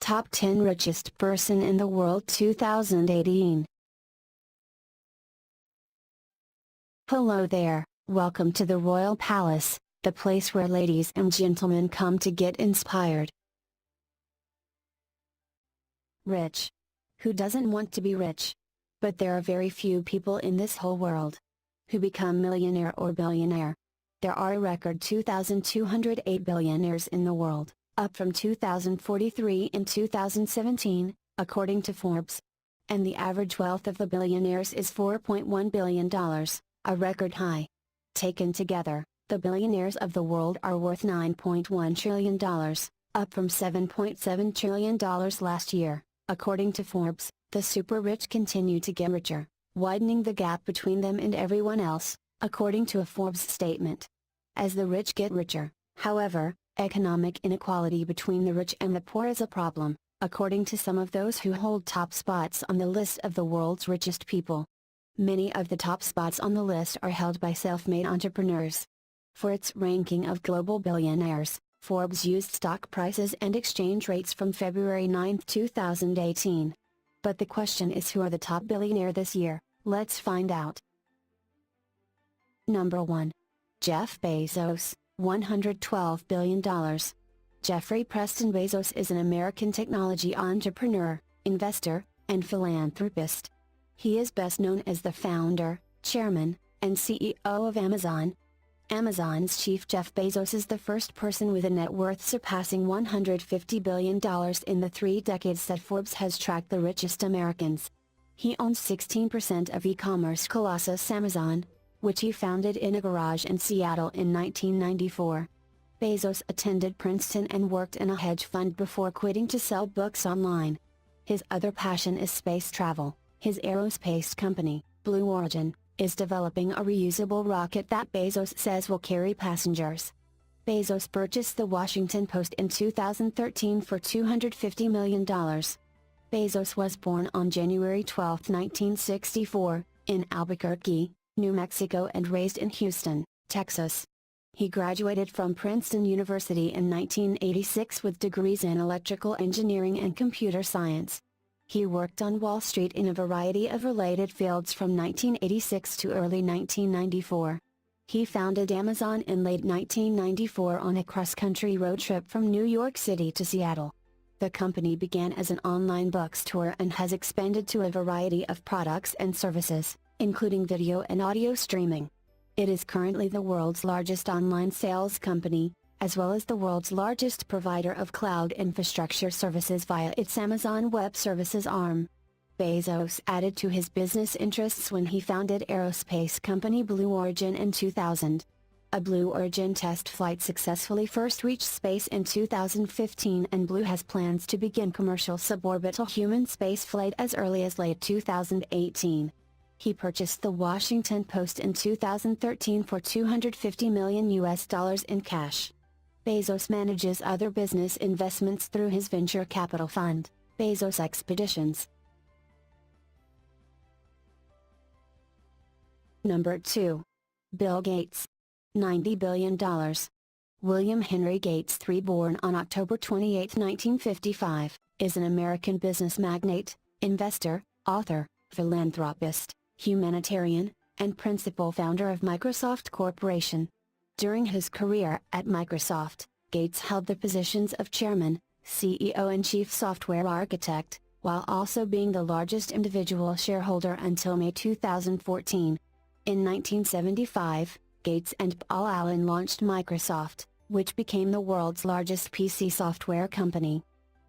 Top 10 Richest Person in the World 2018. Hello there, welcome to the Royal Palace, the place where ladies and gentlemen come to get inspired. Rich. Who doesn't want to be rich? But there are very few people in this whole world who become millionaire or billionaire. There are a record 2,208 billionaires in the world, up from 2,043 in 2017, according to Forbes. And the average wealth of the billionaires is $4.1 billion, a record high. Taken together, the billionaires of the world are worth $9.1 trillion, up from $7.7 trillion last year, according to Forbes. The super rich continue to get richer, widening the gap between them and everyone else, according to a Forbes statement. As the rich get richer, however, economic inequality between the rich and the poor is a problem, according to some of those who hold top spots on the list of the world's richest people. Many of the top spots on the list are held by self-made entrepreneurs. For its ranking of global billionaires, Forbes used stock prices and exchange rates from February 9, 2018. But the question is, who are the top billionaire this year? Let's find out. Number 1. Jeff Bezos, $112 billion. Jeffrey Preston Bezos is an American technology entrepreneur, investor, and philanthropist. He is best known as the founder, chairman, and CEO of Amazon. Amazon's chief Jeff Bezos is the first person with a net worth surpassing $150 billion in the 3 decades that Forbes has tracked the richest Americans. He owns 16% of e-commerce colossus Amazon, which he founded in a garage in Seattle in 1994. Bezos attended Princeton and worked in a hedge fund before quitting to sell books online. His other passion is space travel. His aerospace company, Blue Origin, is developing a reusable rocket that Bezos says will carry passengers. Bezos purchased the Washington Post in 2013 for $250 million. Bezos was born on January 12, 1964, in Albuquerque, New Mexico and raised in Houston, Texas. He graduated from Princeton University in 1986 with degrees in electrical engineering and computer science. He worked on Wall Street in a variety of related fields from 1986 to early 1994. He founded Amazon in late 1994 on a cross-country road trip from New York City to Seattle. The company began as an online bookstore and has expanded to a variety of products and services, including video and audio streaming. It is currently the world's largest online sales company, as well as the world's largest provider of cloud infrastructure services via its Amazon Web Services arm. Bezos added to his business interests when he founded aerospace company Blue Origin in 2000. A Blue Origin test flight successfully first reached space in 2015, and Blue has plans to begin commercial suborbital human spaceflight as early as late 2018. He purchased the Washington Post in 2013 for $250 million in cash. Bezos manages other business investments through his venture capital fund, Bezos Expeditions. Number 2. Bill Gates. $90 billion. William Henry Gates III, born on October 28, 1955, is an American business magnate, investor, author, philanthropist, humanitarian, and principal founder of Microsoft Corporation. During his career at Microsoft, Gates held the positions of chairman, CEO and chief software architect, while also being the largest individual shareholder until May 2014. In 1975, Gates and Paul Allen launched Microsoft, which became the world's largest PC software company.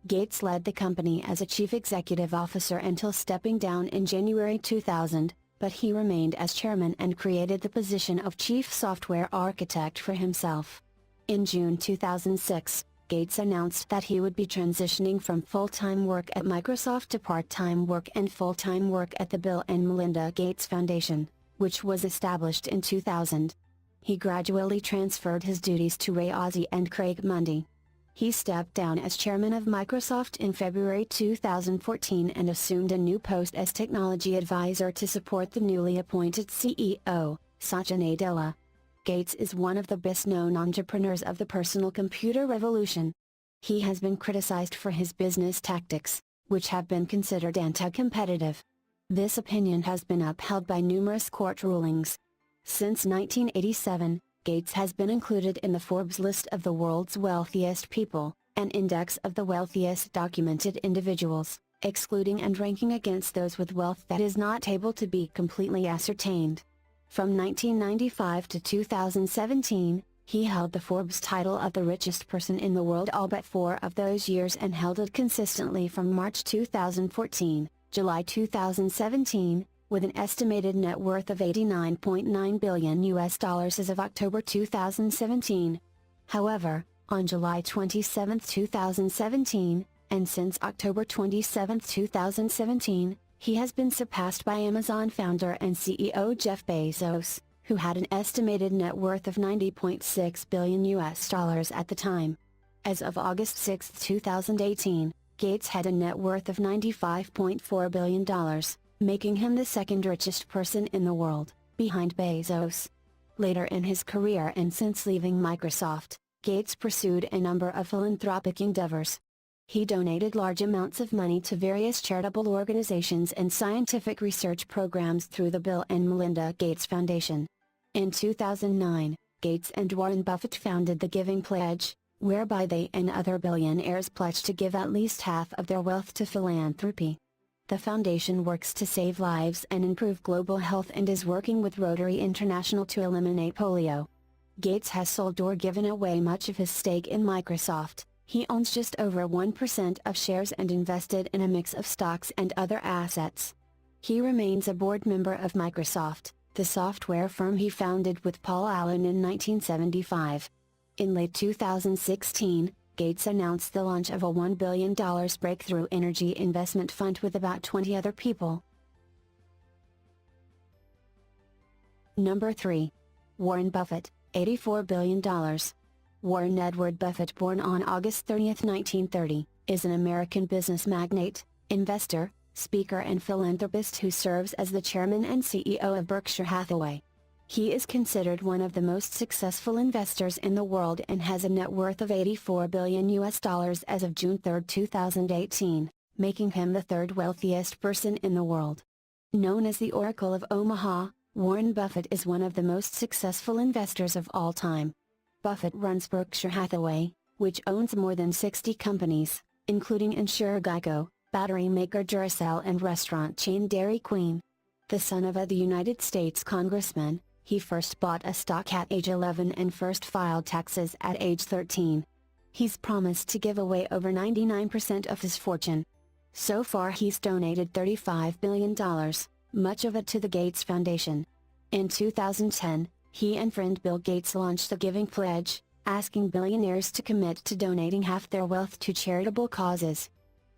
Gates led the company as a chief executive officer until stepping down in January 2000. But he remained as chairman and created the position of chief software architect for himself. In June 2006, Gates announced that he would be transitioning from full-time work at Microsoft to part-time work and full-time work at the Bill and Melinda Gates Foundation, which was established in 2000. He gradually transferred his duties to Ray Ozzie and Craig Mundy. He stepped down as chairman of Microsoft in February 2014 and assumed a new post as technology advisor to support the newly appointed CEO, Satya Nadella. Gates is one of the best-known entrepreneurs of the personal computer revolution. He has been criticized for his business tactics, which have been considered anti-competitive. This opinion has been upheld by numerous court rulings. Since 1987, Gates has been included in the Forbes list of the world's wealthiest people, an index of the wealthiest documented individuals, excluding and ranking against those with wealth that is not able to be completely ascertained. From 1995 to 2017, he held the Forbes title of the richest person in the world all but 4 of those years and held it consistently from March 2014, July 2017, with an estimated net worth of $89.9 billion as of October 2017. However, on July 27, 2017, and since October 27, 2017, he has been surpassed by Amazon founder and CEO Jeff Bezos, who had an estimated net worth of $90.6 billion at the time. As of August 6, 2018, Gates had a net worth of $95.4 billion, making him the second richest person in the world, behind Bezos. Later in his career and since leaving Microsoft, Gates pursued a number of philanthropic endeavors. He donated large amounts of money to various charitable organizations and scientific research programs through the Bill and Melinda Gates Foundation. In 2009, Gates and Warren Buffett founded the Giving Pledge, whereby they and other billionaires pledge to give at least half of their wealth to philanthropy. The foundation works to save lives and improve global health and is working with Rotary International to eliminate polio. Gates has sold or given away much of his stake in Microsoft. He owns just over 1% of shares and invested in a mix of stocks and other assets. He remains a board member of Microsoft, the software firm he founded with Paul Allen in 1975. In late 2016, Gates announced the launch of a $1 billion breakthrough energy investment fund with about 20 other people. Number 3. Warren Buffett, $84 billion. Warren Edward Buffett, born on August 30, 1930, is an American business magnate, investor, speaker and philanthropist who serves as the chairman and CEO of Berkshire Hathaway. He is considered one of the most successful investors in the world and has a net worth of $84 billion as of June 3, 2018, making him the third wealthiest person in the world. Known as the Oracle of Omaha, Warren Buffett is one of the most successful investors of all time. Buffett runs Berkshire Hathaway, which owns more than 60 companies, including insurer Geico, battery maker Duracell and restaurant chain Dairy Queen. The son of a United States congressman, he first bought a stock at age 11 and first filed taxes at age 13. He's promised to give away over 99% of his fortune. So far he's donated $35 billion, much of it to the Gates Foundation. In 2010, he and friend Bill Gates launched the Giving Pledge, asking billionaires to commit to donating half their wealth to charitable causes.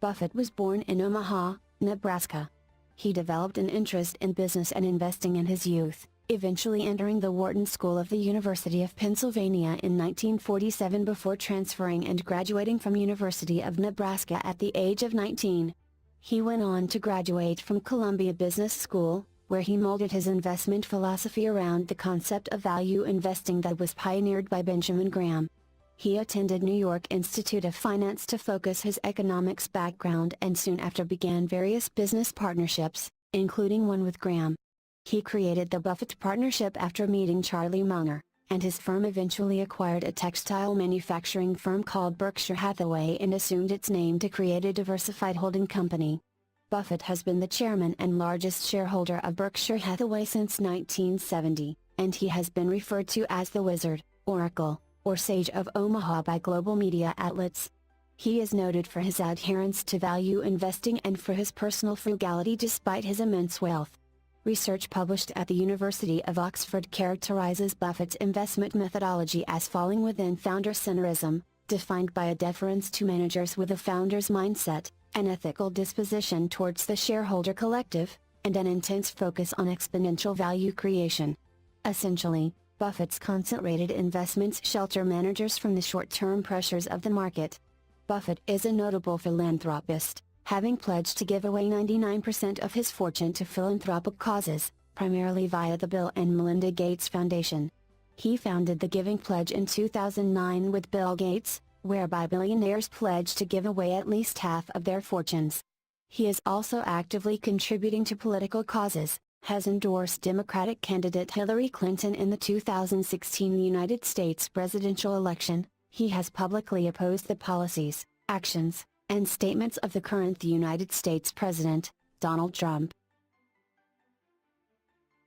Buffett was born in Omaha, Nebraska. He developed an interest in business and investing in his youth, eventually entering the Wharton School of the University of Pennsylvania in 1947 before transferring and graduating from University of Nebraska at the age of 19. He went on to graduate from Columbia Business School, where he molded his investment philosophy around the concept of value investing that was pioneered by Benjamin Graham. He attended New York Institute of Finance to focus his economics background and soon after began various business partnerships, including one with Graham. He created the Buffett Partnership after meeting Charlie Munger, and his firm eventually acquired a textile manufacturing firm called Berkshire Hathaway and assumed its name to create a diversified holding company. Buffett has been the chairman and largest shareholder of Berkshire Hathaway since 1970, and he has been referred to as the Wizard, Oracle, or Sage of Omaha by global media outlets. He is noted for his adherence to value investing and for his personal frugality despite his immense wealth. Research published at the University of Oxford characterizes Buffett's investment methodology as falling within founder-centerism, defined by a deference to managers with a founder's mindset, an ethical disposition towards the shareholder collective, and an intense focus on exponential value creation. Essentially, Buffett's concentrated investments shelter managers from the short-term pressures of the market. Buffett is a notable philanthropist, having pledged to give away 99% of his fortune to philanthropic causes, primarily via the Bill and Melinda Gates Foundation. He founded the Giving Pledge in 2009 with Bill Gates, whereby billionaires pledge to give away at least half of their fortunes. He is also actively contributing to political causes, has endorsed Democratic candidate Hillary Clinton in the 2016 United States presidential election. He has publicly opposed the policies, actions, and statements of the current United States President, Donald Trump.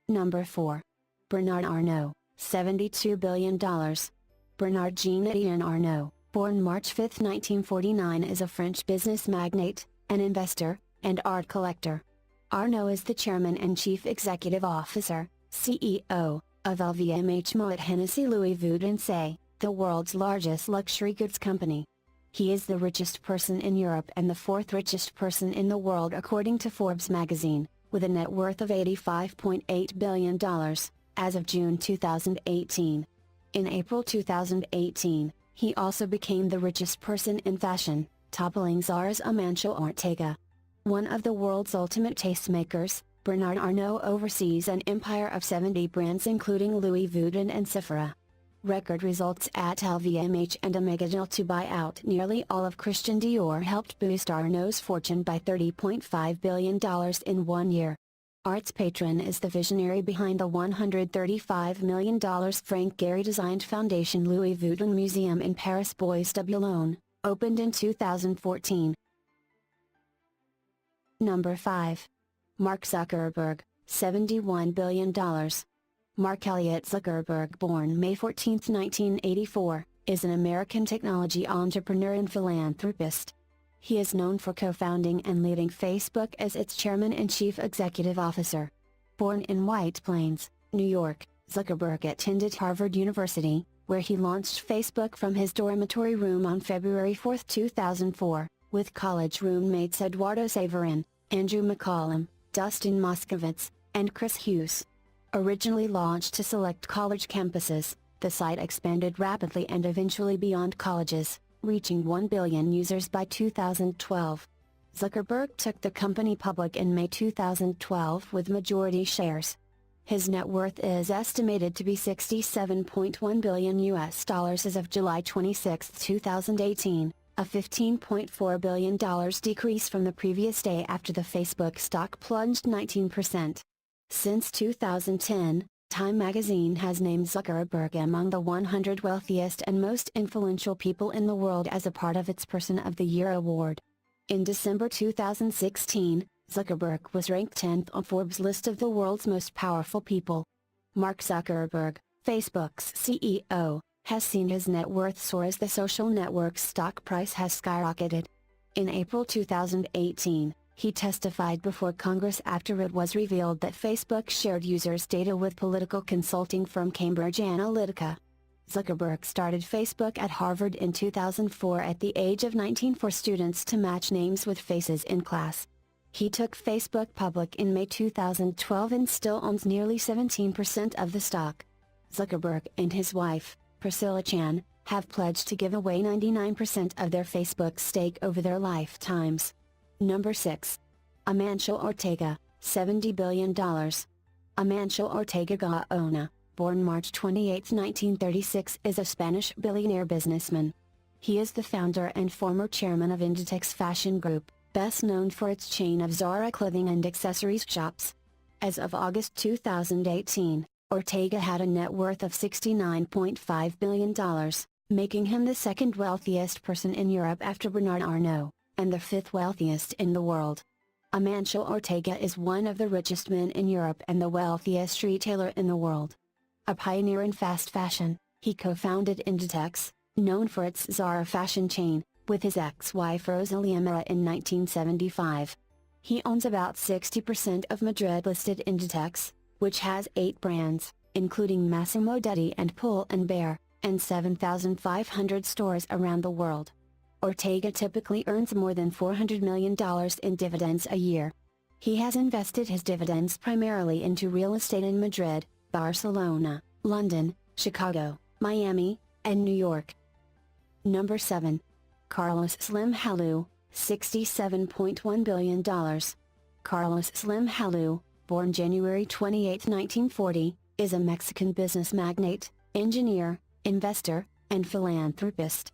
Number 4. Bernard Arnault, $72 billion. Bernard Jean-Étienne Arnault, born March 5, 1949, is a French business magnate, an investor, and art collector. Arnault is the chairman and chief executive officer, CEO, of LVMH Moet Hennessy Louis Vuitton, the world's largest luxury goods company. He is the richest person in Europe and the fourth richest person in the world according to Forbes magazine, with a net worth of $85.8 billion, as of June 2018. In April 2018, he also became the richest person in fashion, toppling Zara's Amancio Ortega. One of the world's ultimate tastemakers, Bernard Arnault oversees an empire of 70 brands including Louis Vuitton and Sephora. Record results at LVMH and a deal to buy out nearly all of Christian Dior helped boost Arnault's fortune by $30.5 billion in 1 year. Art's patron is the visionary behind the $135 million Frank Gehry-designed Foundation Louis Vuitton Museum in Paris Bois de Boulogne, opened in 2014. Number 5. Mark Zuckerberg, $71 billion. Mark Elliott Zuckerberg, born May 14, 1984, is an American technology entrepreneur and philanthropist. He is known for co-founding and leading Facebook as its chairman and chief executive officer. Born in White Plains, New York, Zuckerberg attended Harvard University, where he launched Facebook from his dormitory room on February 4, 2004, with college roommates Eduardo Saverin, Andrew McCollum, Dustin Moskovitz, and Chris Hughes. Originally launched to select college campuses, the site expanded rapidly and eventually beyond colleges, reaching 1 billion users by 2012. Zuckerberg took the company public in May 2012 with majority shares. His net worth is estimated to be $67.1 billion as of July 26, 2018, a $15.4 billion decrease from the previous day after the Facebook stock plunged 19%. Since 2010, Time magazine has named Zuckerberg among the 100 wealthiest and most influential people in the world as a part of its Person of the Year award. In December 2016, Zuckerberg was ranked 10th on Forbes' list of the world's most powerful people. Mark Zuckerberg, Facebook's CEO, has seen his net worth soar as the social network's stock price has skyrocketed. In April 2018, he testified before Congress after it was revealed that Facebook shared users' data with political consulting firm Cambridge Analytica. Zuckerberg started Facebook at Harvard in 2004 at the age of 19 for students to match names with faces in class. He took Facebook public in May 2012 and still owns nearly 17% of the stock. Zuckerberg and his wife, Priscilla Chan, have pledged to give away 99% of their Facebook stake over their lifetimes. Number 6. Amancio Ortega, $70 billion. Amancio Ortega Gaona, born March 28, 1936, is a Spanish billionaire businessman. He is the founder and former chairman of Inditex Fashion Group, best known for its chain of Zara clothing and accessories shops. As of August 2018, Ortega had a net worth of $69.5 billion, making him the second wealthiest person in Europe after Bernard Arnault, and the fifth wealthiest in the world. Amancio Ortega is one of the richest men in Europe and the wealthiest retailer in the world. A pioneer in fast fashion, he co-founded Inditex, known for its Zara fashion chain, with his ex-wife Rosalia Mera in 1975. He owns about 60% of Madrid-listed Inditex, which has 8 brands, including Massimo Dutti and Pull & Bear, and 7,500 stores around the world. Ortega typically earns more than $400 million in dividends a year. He has invested his dividends primarily into real estate in Madrid, Barcelona, London, Chicago, Miami, and New York. Number 7. Carlos Slim Helú, $67.1 billion. Carlos Slim Helú, born January 28, 1940, is a Mexican business magnate, engineer, investor, and philanthropist.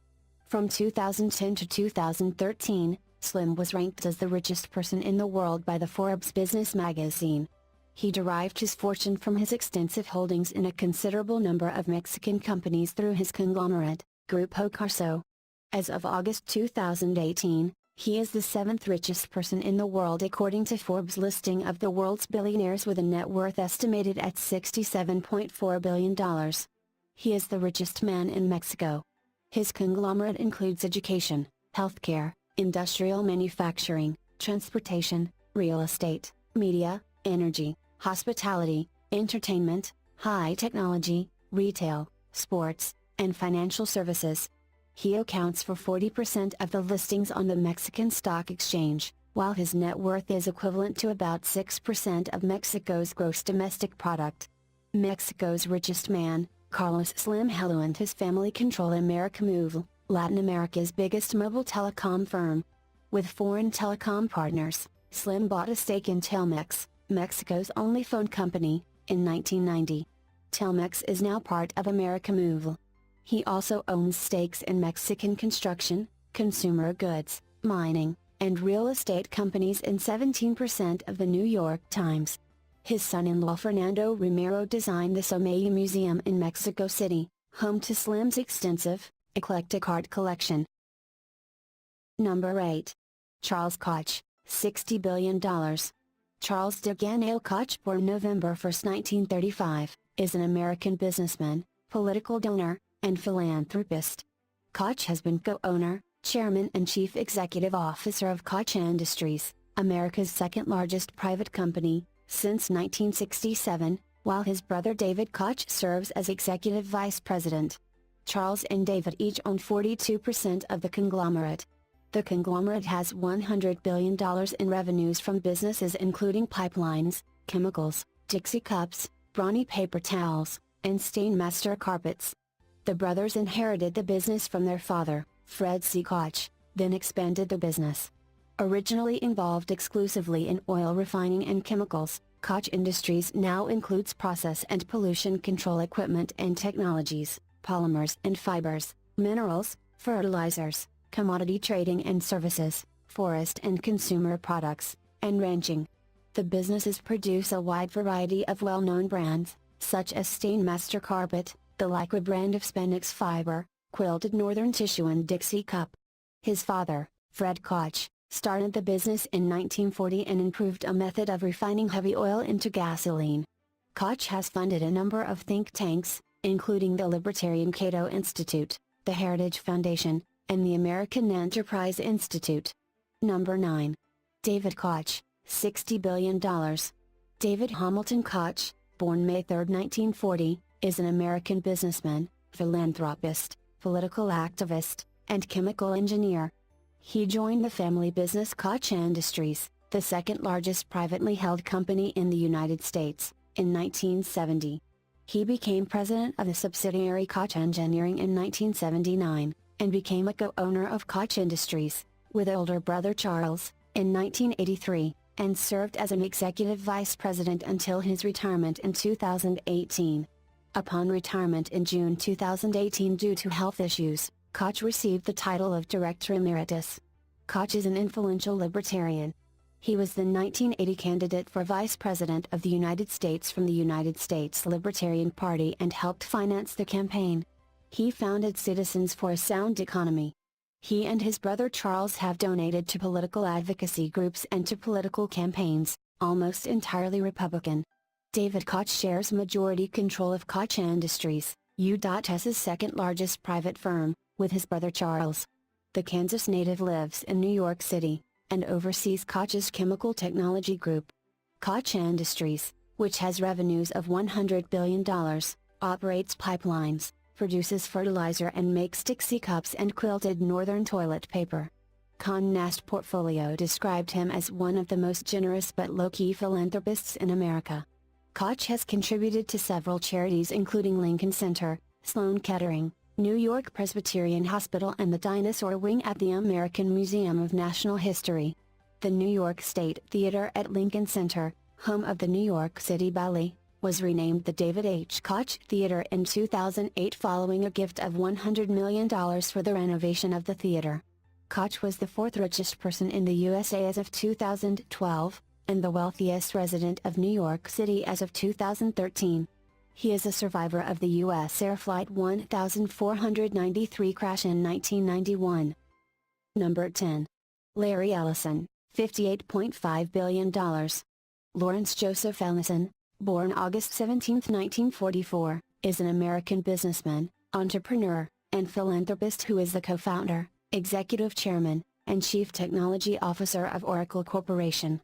From 2010 to 2013, Slim was ranked as the richest person in the world by the Forbes business magazine. He derived his fortune from his extensive holdings in a considerable number of Mexican companies through his conglomerate, Grupo Carso. As of August 2018, he is the seventh richest person in the world according to Forbes' listing of the world's billionaires with a net worth estimated at $67.4 billion. He is the richest man in Mexico. His conglomerate includes education, healthcare, industrial manufacturing, transportation, real estate, media, energy, hospitality, entertainment, high technology, retail, sports, and financial services. He accounts for 40% of the listings on the Mexican Stock Exchange, while his net worth is equivalent to about 6% of Mexico's gross domestic product. Mexico's richest man, Carlos Slim Helú, and his family control América Móvil, Latin America's biggest mobile telecom firm. With foreign telecom partners, Slim bought a stake in Telmex, Mexico's only phone company, in 1990. Telmex is now part of América Móvil. He also owns stakes in Mexican construction, consumer goods, mining, and real estate companies in 17% of the New York Times. His son-in-law Fernando Romero designed the Somaya Museum in Mexico City, home to Slim's extensive, eclectic art collection. Number 8. Charles Koch, $60 billion. Charles de Gaulle Koch, born November 1, 1935, is an American businessman, political donor, and philanthropist. Koch has been co-owner, chairman and chief executive officer of Koch Industries, America's second-largest private company, since 1967, while his brother David Koch serves as executive vice president. Charles and David each own 42% of the conglomerate. The conglomerate has $100 billion in revenues from businesses including pipelines, chemicals, Dixie cups, Brawny paper towels, and Stainmaster carpets. The brothers inherited the business from their father, Fred C. Koch, then expanded the business. Originally involved exclusively in oil refining and chemicals, Koch Industries now includes process and pollution control equipment and technologies, polymers and fibers, minerals, fertilizers, commodity trading and services, forest and consumer products, and ranching. The businesses produce a wide variety of well-known brands, such as Stainmaster carpet, the Lycra brand of Spandex fiber, quilted northern tissue and Dixie cup. His father, Fred Koch, started the business in 1940 and improved a method of refining heavy oil into gasoline. Koch has funded a number of think tanks, including the Libertarian Cato Institute, the Heritage Foundation, and the American Enterprise Institute. Number 9. David Koch, $60 billion. David Hamilton Koch, born May 3, 1940, is an American businessman, philanthropist, political activist, and chemical engineer. He joined the family business Koch Industries, the second-largest privately held company in the United States, in 1970. He became president of the subsidiary Koch Engineering in 1979, and became a co-owner of Koch Industries, with older brother Charles, in 1983, and served as an executive vice president until his retirement in 2018. Upon retirement in June 2018 due to health issues, Koch received the title of Director Emeritus. Koch is an influential libertarian. He was the 1980 candidate for Vice President of the United States from the United States Libertarian Party and helped finance the campaign. He founded Citizens for a Sound Economy. He and his brother Charles have donated to political advocacy groups and to political campaigns, almost entirely Republican. David Koch shares majority control of Koch Industries, U.S.'s second-largest private firm, with his brother Charles. The Kansas native lives in New York City, and oversees Koch's chemical technology group. Koch Industries, which has revenues of $100 billion, operates pipelines, produces fertilizer and makes Dixie cups and quilted northern toilet paper. Condé Nast Portfolio described him as one of the most generous but low-key philanthropists in America. Koch has contributed to several charities including Lincoln Center, Sloan Kettering, New York Presbyterian Hospital and the Dinosaur Wing at the American Museum of National History. The New York State Theater at Lincoln Center, home of the New York City Ballet, was renamed the David H. Koch Theater in 2008 following a gift of $100 million for the renovation of the theater. Koch was the fourth richest person in the USA as of 2012, and the wealthiest resident of New York City as of 2013. He is a survivor of the U.S. Air Flight 1493 crash in 1991. Number 10. Larry Ellison, $58.5 billion. Lawrence Joseph Ellison, born August 17, 1944, is an American businessman, entrepreneur, and philanthropist who is the co-founder, executive chairman, and chief technology officer of Oracle Corporation.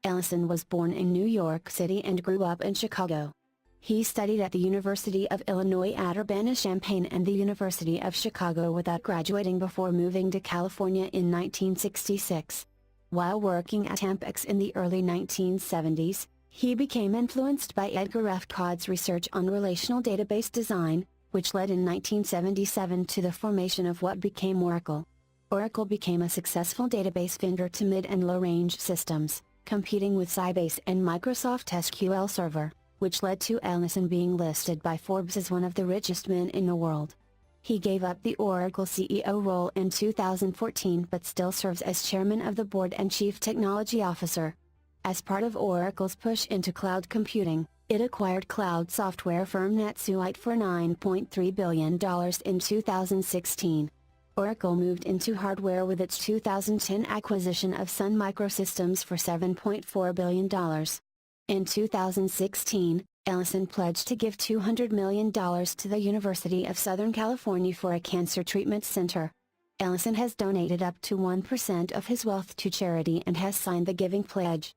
Ellison was born in New York City and grew up in Chicago. He studied at the University of Illinois at Urbana-Champaign and the University of Chicago without graduating before moving to California in 1966. While working at Ampex in the early 1970s, he became influenced by Edgar F. Codd's research on relational database design, which led in 1977 to the formation of what became Oracle. Oracle became a successful database vendor to mid- and low-range systems, competing with Sybase and Microsoft SQL Server, which led to Ellison being listed by Forbes as one of the richest men in the world. He gave up the Oracle CEO role in 2014 but still serves as chairman of the board and chief technology officer. As part of Oracle's push into cloud computing, it acquired cloud software firm NetSuite for $9.3 billion in 2016. Oracle moved into hardware with its 2010 acquisition of Sun Microsystems for $7.4 billion. In 2016, Ellison pledged to give $200 million to the University of Southern California for a cancer treatment center. Ellison has donated up to 1% of his wealth to charity and has signed the Giving Pledge.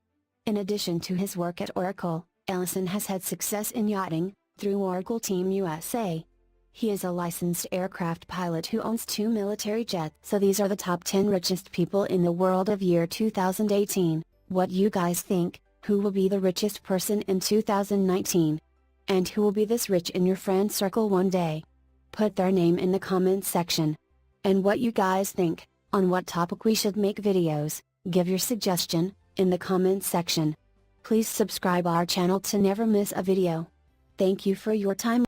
In addition to his work at Oracle, Ellison has had success in yachting, through Oracle Team USA. He is a licensed aircraft pilot who owns 2 military jets. So these are the top 10 richest people in the world of year 2018. What you guys think? Who will be the richest person in 2019? And who will be this rich in your friend circle one day? Put their name in the comments section. And what you guys think, on what topic we should make videos, give your suggestion, in the comments section. Please subscribe our channel to never miss a video. Thank you for your time.